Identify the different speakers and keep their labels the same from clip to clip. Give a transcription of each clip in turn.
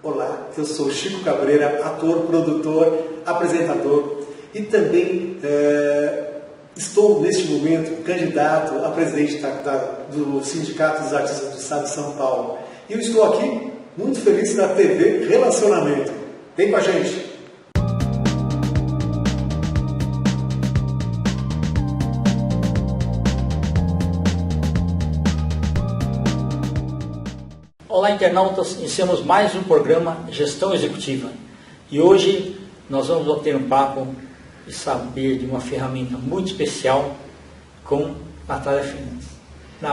Speaker 1: Olá, eu sou Chico Cabreira, ator, produtor, apresentador e também estou neste momento candidato a presidente do Sindicato dos Artistas do Estado de São Paulo. E eu estou aqui muito feliz na TV Relacionamento. Vem com a gente!
Speaker 2: Olá, internautas, iniciamos mais um programa Gestão Executiva e hoje nós vamos bater um papo e saber de uma ferramenta muito especial com a Natália Fernandes.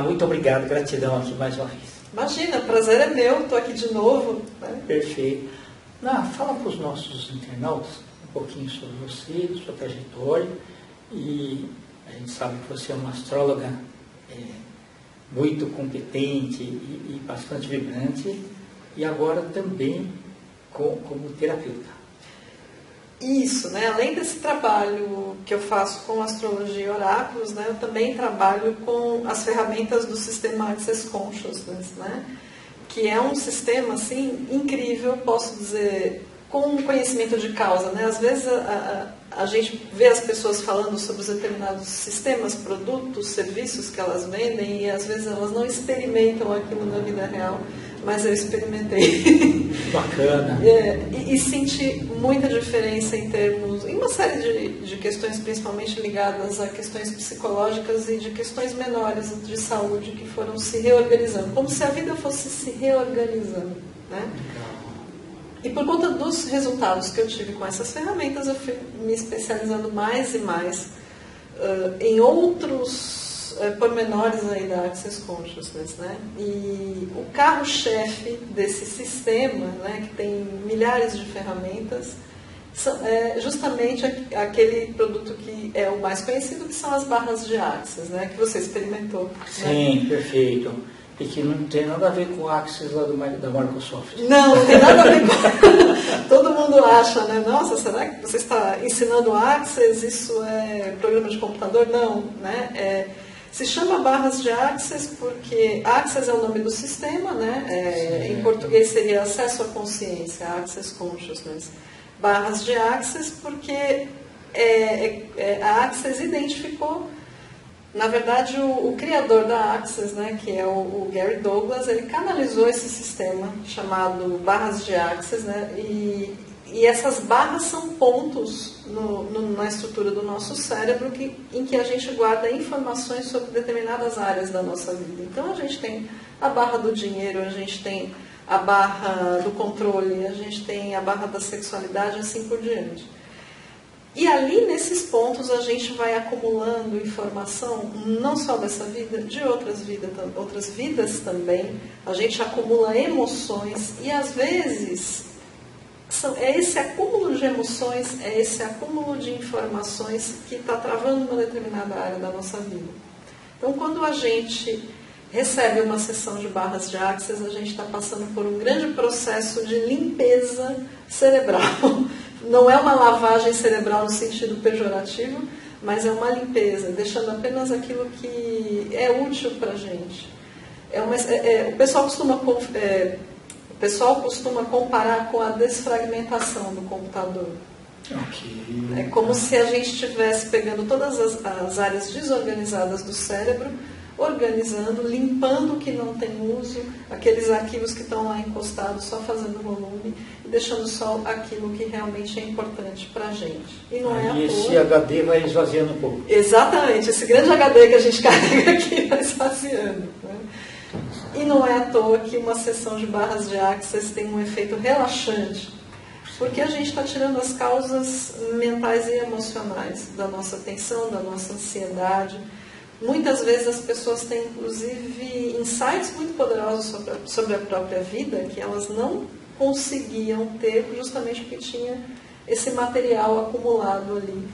Speaker 2: Muito obrigado, gratidão aqui mais uma vez.
Speaker 3: Imagina, o prazer é meu, estou aqui de novo. Né?
Speaker 2: Perfeito. Fala para os nossos internautas um pouquinho sobre você, sua trajetória, e a gente sabe que você é uma astróloga muito competente e bastante vibrante, e agora também como terapeuta.
Speaker 3: Isso, né? Além desse trabalho que eu faço com astrologia e oráculos, né, eu também trabalho com as ferramentas do sistema Access Consciousness, né? Que é um sistema assim, incrível, posso dizer, com conhecimento de causa. Né? Às vezes a gente vê as pessoas falando sobre os determinados sistemas, produtos, serviços que elas vendem, e às vezes elas não experimentam aquilo na vida real, mas eu experimentei.
Speaker 2: Bacana.
Speaker 3: E senti muita diferença em uma série de questões, principalmente ligadas a questões psicológicas e de questões menores de saúde que foram se reorganizando, como se a vida fosse se reorganizando, né? E por conta dos resultados que eu tive com essas ferramentas, eu fui me especializando mais e mais em outros pormenores aí da Access Consciousness, né? E o carro-chefe desse sistema, né, que tem milhares de ferramentas, é justamente aquele produto que é o mais conhecido, que são as barras de Access, né, que você experimentou.
Speaker 2: Sim,
Speaker 3: né?
Speaker 2: Perfeito. E que não tem nada a ver com o Access lá da Microsoft.
Speaker 3: Não tem nada a ver com... Todo mundo acha, né? Nossa, será que você está ensinando Access? Isso é programa de computador? Não, né? Se chama barras de Access porque Access é o nome do sistema, né? Em português seria acesso à consciência, Access Consciousness. Barras de Access porque a Access identificou. Na verdade, o criador da Access, né, que é o Gary Douglas, ele canalizou esse sistema chamado barras de Access, né, e essas barras são pontos na estrutura do nosso cérebro em que a gente guarda informações sobre determinadas áreas da nossa vida. Então, a gente tem a barra do dinheiro, a gente tem a barra do controle, a gente tem a barra da sexualidade, assim por diante. E ali, nesses pontos, a gente vai acumulando informação, não só dessa vida, de outras vidas também. A gente acumula emoções e, às vezes, é esse acúmulo de emoções, é esse acúmulo de informações que está travando uma determinada área da nossa vida. Então, quando a gente recebe uma sessão de barras de Access, a gente está passando por um grande processo de limpeza cerebral. Não é uma lavagem cerebral no sentido pejorativo, mas é uma limpeza, deixando apenas aquilo que é útil para a gente. O pessoal costuma comparar com a desfragmentação do computador.
Speaker 2: Okay.
Speaker 3: É como se a gente estivesse pegando todas as áreas desorganizadas do cérebro, organizando, limpando o que não tem uso, aqueles arquivos que estão lá encostados, só fazendo volume, e deixando só aquilo que realmente é importante para a gente. E não é à toa.
Speaker 2: Esse HD vai esvaziando um pouco.
Speaker 3: Exatamente, esse grande HD que a gente carrega aqui vai esvaziando. Né? E não é à toa que uma sessão de barras de Access tem um efeito relaxante, porque a gente está tirando as causas mentais e emocionais da nossa tensão, da nossa ansiedade. Muitas vezes as pessoas têm, inclusive, insights muito poderosos sobre a própria vida que elas não conseguiam ter justamente porque tinha esse material acumulado ali,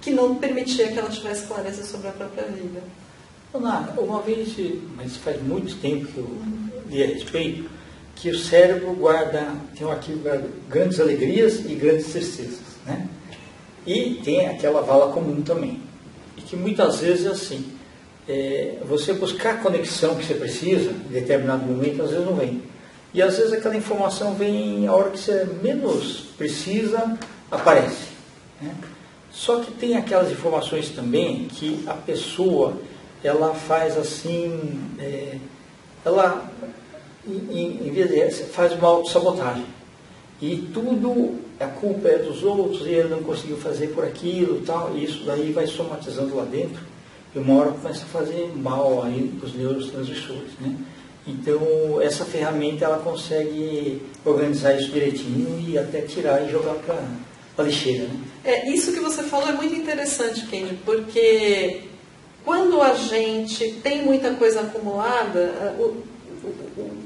Speaker 3: que não permitia que ela tivesse clareza sobre a própria vida.
Speaker 2: Uma vez, mas faz muito tempo que eu li a respeito, que o cérebro tem um arquivo que guarda grandes alegrias e grandes tristezas, né? E tem aquela vala comum também. E que muitas vezes é assim, você buscar a conexão que você precisa, em determinado momento, às vezes não vem. E às vezes aquela informação vem a hora que você menos precisa, aparece, né? Só que tem aquelas informações também que a pessoa, ela faz assim, ela, em vez de, faz uma autossabotagem. E tudo, a culpa é dos outros, e ele não conseguiu fazer por aquilo e tal, e isso daí vai somatizando lá dentro, e uma hora começa a fazer mal aí para os neurotransmissores, né? Então, essa ferramenta, ela consegue organizar isso direitinho e até tirar e jogar para a lixeira, né?
Speaker 3: Isso que você falou é muito interessante, Kendi, porque quando a gente tem muita coisa acumulada, o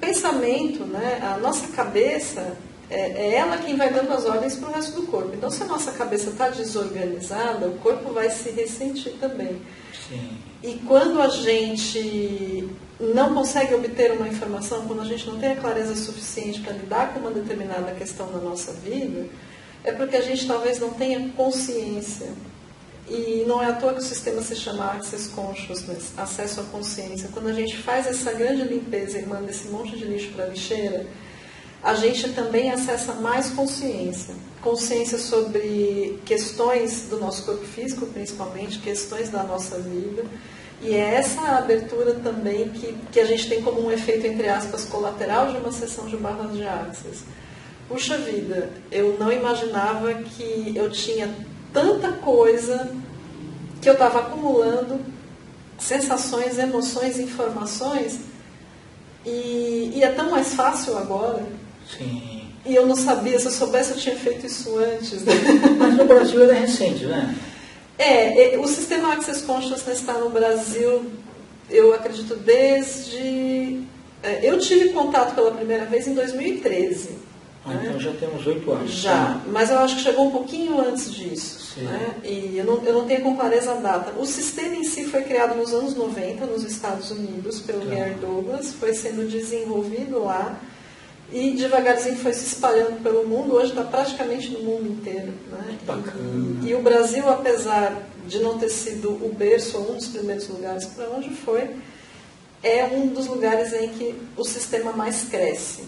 Speaker 3: pensamento, né, a nossa cabeça, é ela quem vai dando as ordens para o resto do corpo. Então, se a nossa cabeça está desorganizada, o corpo vai se ressentir também.
Speaker 2: Sim.
Speaker 3: E quando a gente não consegue obter uma informação, quando a gente não tem a clareza suficiente para lidar com uma determinada questão na nossa vida, é porque a gente talvez não tenha consciência. E não é à toa que o sistema se chama Access Consciousness, acesso à consciência. Quando a gente faz essa grande limpeza e manda esse monte de lixo para a lixeira, a gente também acessa mais consciência. Consciência sobre questões do nosso corpo físico, principalmente, questões da nossa vida. E é essa abertura também que a gente tem como um efeito, entre aspas, colateral de uma sessão de barras de Access. Puxa vida, eu não imaginava que eu tinha tanta coisa que eu estava acumulando, sensações, emoções, informações, e é tão mais fácil agora.
Speaker 2: Sim.
Speaker 3: E eu não sabia, se eu soubesse eu tinha feito isso antes. Né?
Speaker 2: Mas no Brasil ele é recente, né?
Speaker 3: O sistema Access Consciousness está no Brasil, eu acredito, desde... eu tive contato pela primeira vez em 2013. Né?
Speaker 2: Então já temos 8 anos.
Speaker 3: Já, mas eu acho que chegou um pouquinho antes disso. Né? E eu não tenho com clareza a data. O sistema em si foi criado nos anos 90, nos Estados Unidos, pelo Gary Douglas, foi sendo desenvolvido lá, e devagarzinho foi se espalhando pelo mundo. Hoje está praticamente no mundo inteiro. Né?
Speaker 2: Bacana.
Speaker 3: E o Brasil, apesar de não ter sido o berço, ou um dos primeiros lugares para onde foi, é um dos lugares em que o sistema mais cresce.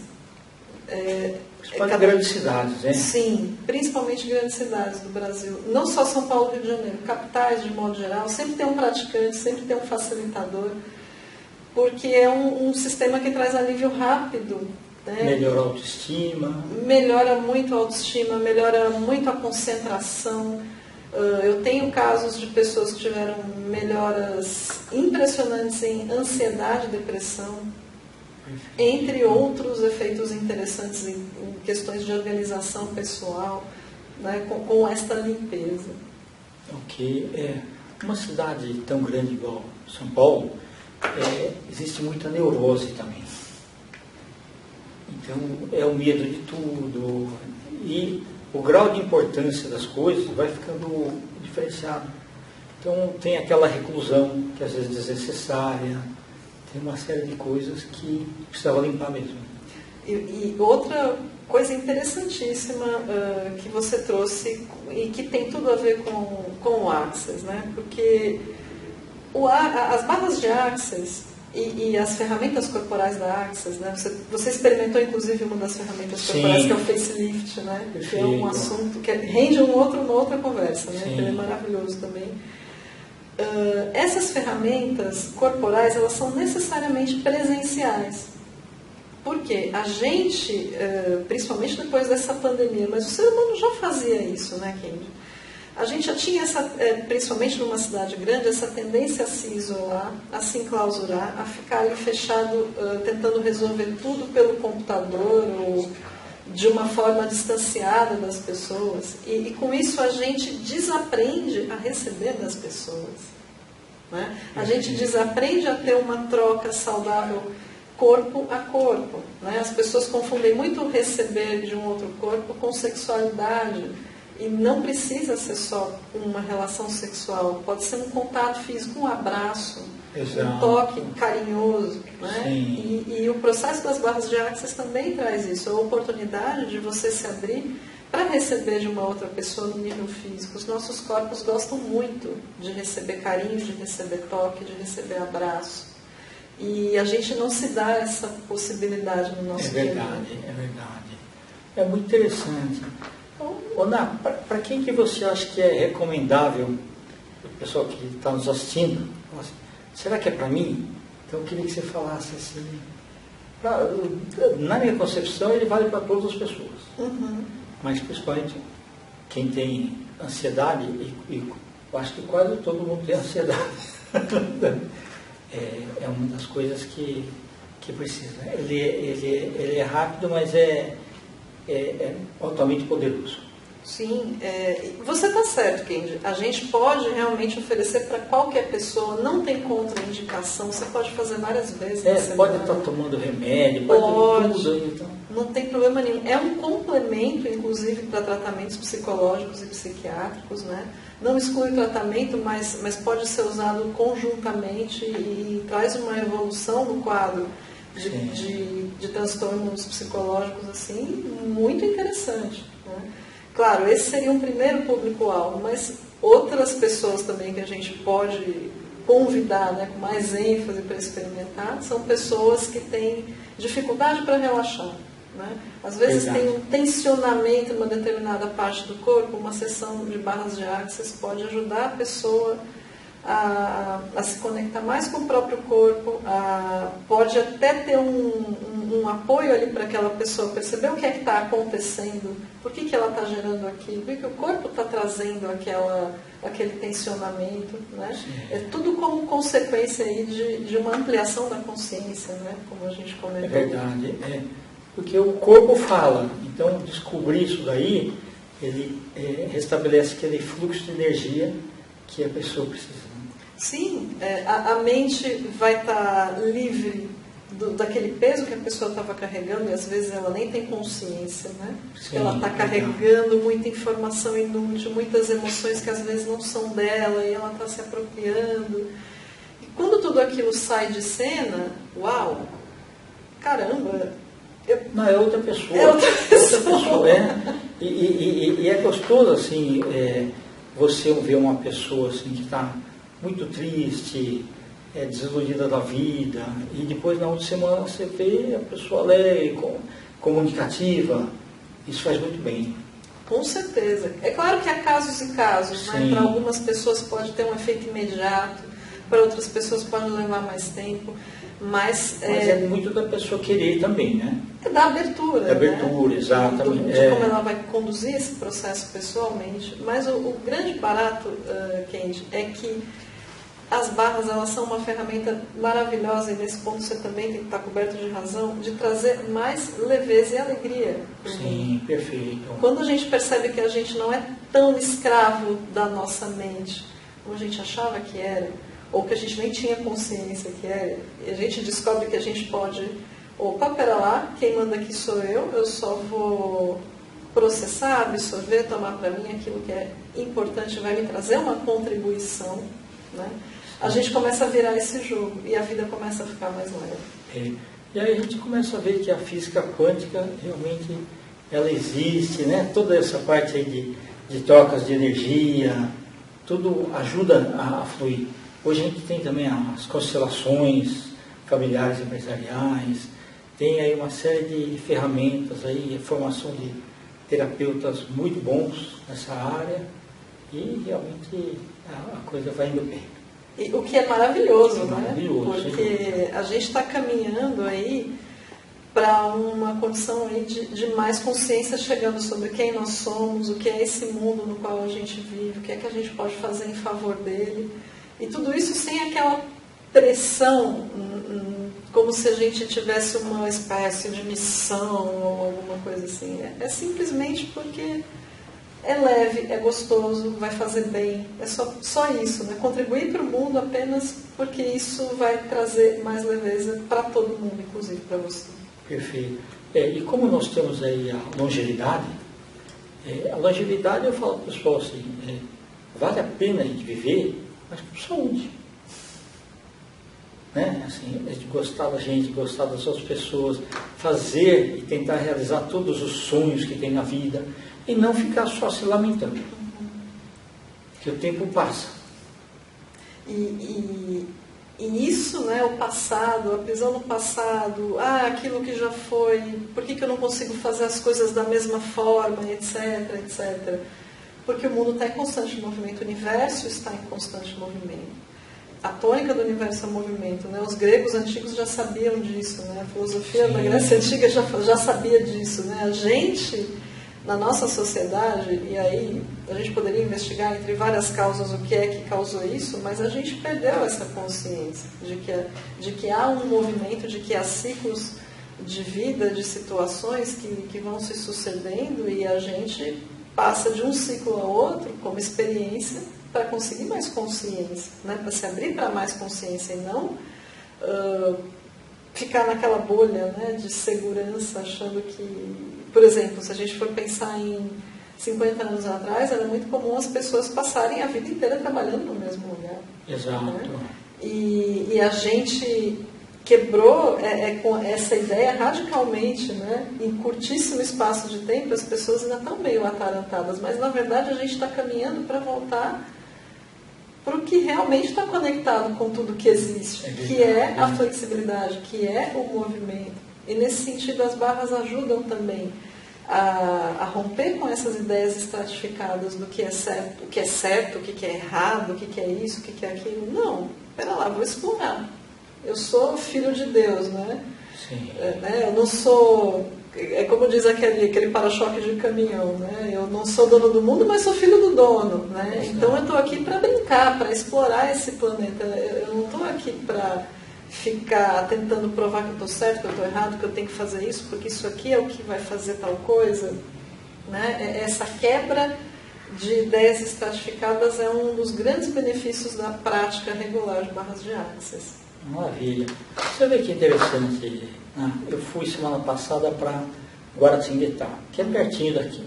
Speaker 2: Grandes cidades, né?
Speaker 3: Sim, principalmente grandes cidades do Brasil. Não só São Paulo e Rio de Janeiro, capitais de modo geral, sempre tem um praticante, sempre tem um facilitador, porque é um sistema que traz alívio rápido. Né?
Speaker 2: Melhora a autoestima.
Speaker 3: Melhora muito a autoestima, melhora muito a concentração. Eu tenho casos de pessoas que tiveram melhoras impressionantes em ansiedade e depressão, entre outros efeitos interessantes em questões de organização pessoal, né, com esta limpeza.
Speaker 2: Ok. Uma cidade tão grande igual São Paulo, existe muita neurose também. Então, é o medo de tudo. E o grau de importância das coisas vai ficando diferenciado. Então, tem aquela reclusão que às vezes é desnecessária. Tem uma série de coisas que precisava limpar mesmo.
Speaker 3: E outra coisa interessantíssima que você trouxe, e que tem tudo a ver com o Access, né? Porque as barras de Access e as ferramentas corporais da Access, né? Você experimentou inclusive uma das ferramentas corporais, que é o facelift, né? Que é um assunto que rende uma outra conversa, né? Que é maravilhoso também. Essas ferramentas corporais, elas são necessariamente presenciais. Porque a gente, principalmente depois dessa pandemia, mas o ser humano já fazia isso, né, Kendi? A gente já tinha, principalmente numa cidade grande, essa tendência a se isolar, a se enclausurar, a ficar ali fechado, tentando resolver tudo pelo computador ou de uma forma distanciada das pessoas. E com isso a gente desaprende a receber das pessoas. Né? A gente desaprende a ter uma troca saudável corpo a corpo. Né? As pessoas confundem muito o receber de um outro corpo com sexualidade. E não precisa ser só uma relação sexual. Pode ser um contato físico, um abraço, um toque carinhoso. Né? E o processo das barras de Access também traz isso. A oportunidade de você se abrir para receber de uma outra pessoa no nível físico. Os nossos corpos gostam muito de receber carinho, de receber toque, de receber abraço. E a gente não se dá essa possibilidade no nosso dia.
Speaker 2: É verdade. É muito interessante. Oná, para quem que você acha que é recomendável, o pessoal que está nos assistindo, será que é para mim? Então eu queria que você falasse assim. Na minha concepção, ele vale para todas as pessoas.
Speaker 3: Uhum.
Speaker 2: Mas principalmente quem tem ansiedade, e eu acho que quase todo mundo tem ansiedade. É uma das coisas que precisa. Ele é rápido, mas é altamente poderoso.
Speaker 3: Sim, você está certo, Kendi. A gente pode realmente oferecer para qualquer pessoa, não tem contraindicação, você pode fazer várias vezes.
Speaker 2: Pode estar tomando remédio, pode tudo. Então.
Speaker 3: Não tem problema nenhum. É um complemento, inclusive, para tratamentos psicológicos e psiquiátricos, né? Não exclui o tratamento, mas pode ser usado conjuntamente e traz uma evolução no quadro de transtornos psicológicos assim, muito interessante, né? Claro, esse seria um primeiro público-alvo, mas outras pessoas também que a gente pode convidar, né, com mais ênfase para experimentar, são pessoas que têm dificuldade para relaxar. Né? Às vezes tem um tensionamento em uma determinada parte do corpo, uma sessão de barras de axis pode ajudar a pessoa a se conectar mais com o próprio corpo, pode até ter um apoio ali para aquela pessoa perceber o que é que está acontecendo, por que ela está gerando aquilo, por que o corpo está trazendo aquele tensionamento. Né? É tudo como consequência aí de uma ampliação da consciência, né? Como a gente comentou.
Speaker 2: É verdade, porque o corpo fala, então descobrir isso daí, ele restabelece aquele fluxo de energia que a pessoa precisa.
Speaker 3: Sim, a mente vai estar livre daquele peso que a pessoa estava carregando, e às vezes ela nem tem consciência, né? Sim, ela está carregando muita informação inútil, muitas emoções que às vezes não são dela, e ela está se apropriando. E quando tudo aquilo sai de cena, uau, caramba!
Speaker 2: Não, é outra pessoa.
Speaker 3: É outra pessoa.
Speaker 2: E é gostoso, assim, você ver uma pessoa assim, que está muito triste, desiludida da vida, e depois na outra semana você vê a pessoa alegre, comunicativa. Isso faz muito bem.
Speaker 3: Com certeza. É claro que há casos e casos, né? Para algumas pessoas pode ter um efeito imediato, para outras pessoas pode levar mais tempo. Mas
Speaker 2: é muito da pessoa querer também, né?
Speaker 3: É da abertura.
Speaker 2: Da abertura, né? Exatamente.
Speaker 3: De como ela vai conduzir esse processo pessoalmente. Mas o grande barato, Kendi, é que as barras, elas são uma ferramenta maravilhosa, e nesse ponto você também tem que estar coberto de razão, de trazer mais leveza e alegria.
Speaker 2: Sim, perfeito.
Speaker 3: Quando a gente percebe que a gente não é tão escravo da nossa mente como a gente achava que era, ou que a gente nem tinha consciência que era, e a gente descobre que a gente pode, opa, pera lá, quem manda aqui sou eu só vou processar, absorver, tomar para mim aquilo que é importante, vai me trazer uma contribuição, né? A gente começa a virar esse jogo e a vida começa a ficar mais leve.
Speaker 2: E aí a gente começa a ver que a física quântica realmente ela existe, né? Toda essa parte aí de trocas de energia, tudo ajuda a fluir. Hoje a gente tem também as constelações familiares empresariais, tem aí uma série de ferramentas aí, formação de terapeutas muito bons nessa área, e realmente a coisa vai indo bem.
Speaker 3: E o que é maravilhoso,
Speaker 2: maravilhoso,
Speaker 3: né? Porque a gente está caminhando aí para uma condição aí de mais consciência, chegando sobre quem nós somos, o que é esse mundo no qual a gente vive, o que é que a gente pode fazer em favor dele. E tudo isso sem aquela pressão, como se a gente tivesse uma espécie de missão ou alguma coisa assim. É simplesmente porque é leve, é gostoso, vai fazer bem. É só isso, né? Contribuir para o mundo apenas porque isso vai trazer mais leveza para todo mundo, inclusive para você.
Speaker 2: Perfeito. E como nós temos aí a longevidade eu falo para o pessoal assim, vale a pena a gente viver, mas com saúde. Né? Assim, a gente gostar da gente, gostar das outras pessoas, fazer e tentar realizar todos os sonhos que tem na vida, e não ficar só se lamentando. Porque o tempo passa.
Speaker 3: E E isso, né, o passado, a prisão no passado, aquilo que já foi, por que eu não consigo fazer as coisas da mesma forma, etc, etc. Porque o mundo está em constante movimento, o universo está em constante movimento. A tônica do universo é o movimento, né? Os gregos antigos já sabiam disso, né? A filosofia da Grécia Antiga já sabia disso, né? A gente, na nossa sociedade, e aí a gente poderia investigar entre várias causas o que é que causou isso, mas a gente perdeu essa consciência de que há um movimento, de que há ciclos de vida, de situações que vão se sucedendo e a gente passa de um ciclo a outro como experiência para conseguir mais consciência, né? Para se abrir para mais consciência e não ficar naquela bolha, né, de segurança, achando que, por exemplo, se a gente for pensar em 50 anos atrás, era muito comum as pessoas passarem a vida inteira trabalhando no mesmo lugar.
Speaker 2: Exato.
Speaker 3: Né? E a gente quebrou com essa ideia radicalmente, né? Em curtíssimo espaço de tempo, as pessoas ainda estão meio atarantadas, mas na verdade a gente está caminhando para voltar para o que realmente está conectado com tudo que existe, que é a flexibilidade, que é o movimento. E nesse sentido as barras ajudam também a romper com essas ideias estratificadas do que é certo, o que é errado, o que é isso, o que é aquilo. Não, espera lá, vou explorar. Eu sou filho de Deus, né?
Speaker 2: Sim.
Speaker 3: Eu não sou... É como diz aquele para-choque de caminhão, né? Eu não sou dono do mundo, mas sou filho do dono, né? Então eu estou aqui para brincar, para explorar esse planeta. Eu não estou aqui para ficar tentando provar que eu estou certo, que eu estou errado, que eu tenho que fazer isso, porque isso aqui é o que vai fazer tal coisa, né? Essa quebra de ideias estratificadas é um dos grandes benefícios da prática regular de barras de Access.
Speaker 2: Maravilha. Você vê que interessante, né? Eu fui semana passada para Guaratinguetá, que é pertinho daqui.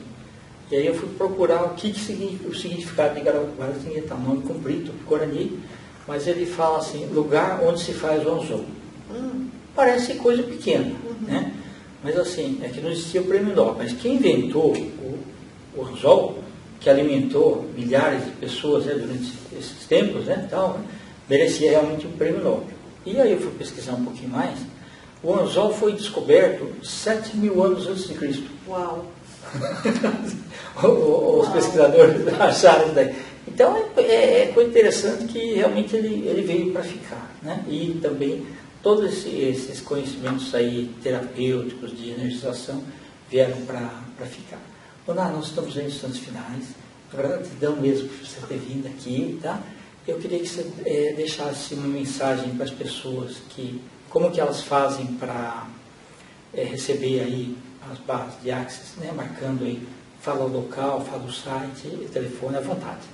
Speaker 2: E aí eu fui procurar o significado de Guaratinguetá, nome comprido, Guarani, mas ele fala assim, lugar onde se faz o anzol. Parece coisa pequena, né? Mas assim, é que não existia o prêmio Nobel. Mas quem inventou o anzol, que alimentou milhares de pessoas, né, durante esses tempos, né, tal, merecia realmente um prêmio Nobel. E aí eu fui pesquisar um pouquinho mais. O anzol foi descoberto 7.000 anos antes de Cristo.
Speaker 3: Uau!
Speaker 2: Os pesquisadores acharam isso daí. Então é coisa interessante que realmente ele veio para ficar, né? E também todos esses conhecimentos aí terapêuticos de energização vieram para ficar. Dona, nós estamos em instantes finais. Gratidão mesmo por você ter vindo aqui, tá? Eu queria que você deixasse uma mensagem para as pessoas, como que elas fazem para receber aí as barras de Access, né? Marcando aí, fala o local, fala o site, telefone, à vontade.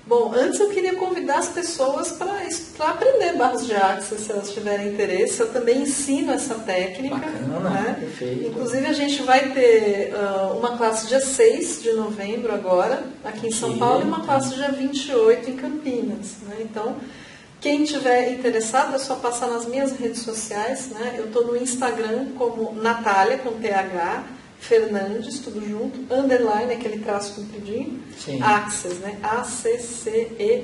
Speaker 3: Bom, antes eu queria convidar as pessoas para aprender barras de Access, se elas tiverem interesse. Eu também ensino essa técnica.
Speaker 2: Bacana,
Speaker 3: né?
Speaker 2: Perfeito.
Speaker 3: Inclusive a gente vai ter uma classe dia 6 de novembro agora, aqui em São Paulo, e uma classe dia 28 em Campinas. Né? Então, quem tiver interessado é só passar nas minhas redes sociais. Né? Eu estou no Instagram como Natália, com TH, Fernandes, tudo junto, underline, aquele traço compridinho,
Speaker 2: Sim.
Speaker 3: Access, né? ACCESS.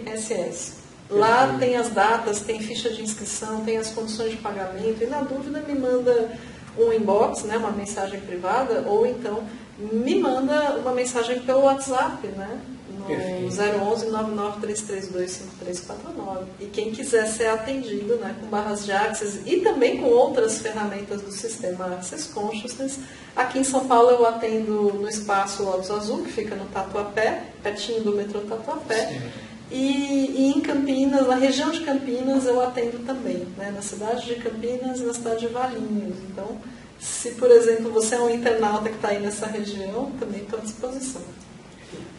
Speaker 3: Lá tem as datas, tem ficha de inscrição, tem as condições de pagamento, e na dúvida me manda um inbox, né? Uma mensagem privada, ou então me manda uma mensagem pelo WhatsApp, né? No 011 99332 5349. E quem quiser ser atendido, né, com barras de Access e também com outras ferramentas do sistema Access Consciousness, aqui em São Paulo eu atendo no espaço Lotus Azul, que fica no Tatuapé, pertinho do metrô Tatuapé. E em Campinas, na região de Campinas, eu atendo também, né, na cidade de Campinas e na cidade de Valinhos. Então, se, por exemplo, você é um internauta que está aí nessa região, também estou à disposição.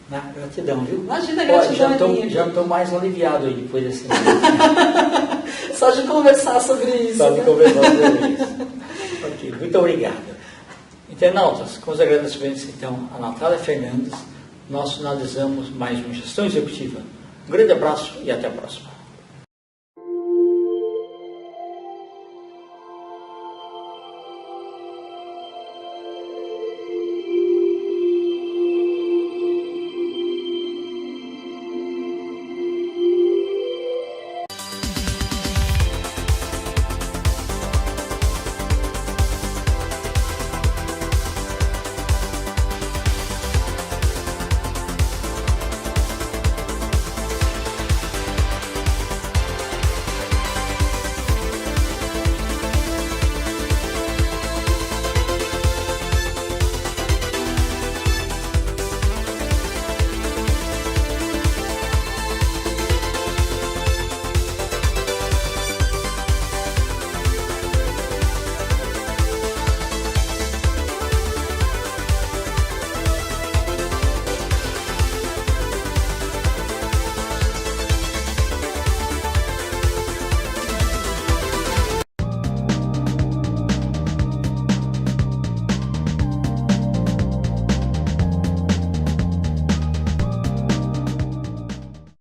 Speaker 2: Gratidão, viu?
Speaker 3: Imagina, gratidão.
Speaker 2: Já estou mais aliviado aí depois desse.
Speaker 3: Só de conversar sobre isso.
Speaker 2: Só de conversar sobre isso. Ok, muito obrigado. Internautas, com os agradecimentos então a Natália Fernandes, nós finalizamos mais uma Gestão Executiva. Um grande abraço e até a próxima.